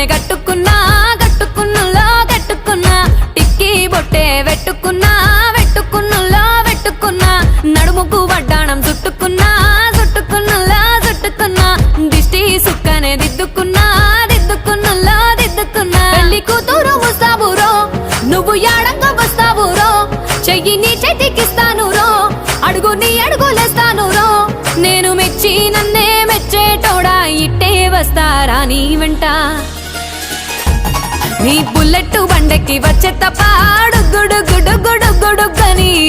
నన్నే కట్టుకున్నా టిక్కీ బొట్టే వెట్టుకున్నా నడుముకు వడ్డాణం చుట్టుకున్నా దిష్టి సుక్కనే దిద్దుకున్నా పెళ్లి కూతురు వస్తావురో నువ్వు యాడంగా వస్తావురో చెయ్యి నీ చేతికిస్తాను రో అడుగు నీ అడుగులేస్తాను రో నేను మెచ్చి నన్నే మెచ్చేటోడా ఇట్టే వస్తారా నీ వెంట నీ బుల్లెట్ బండెక్కి వచ్చే తప్ప గుడుగుడుగుడుగుడుగని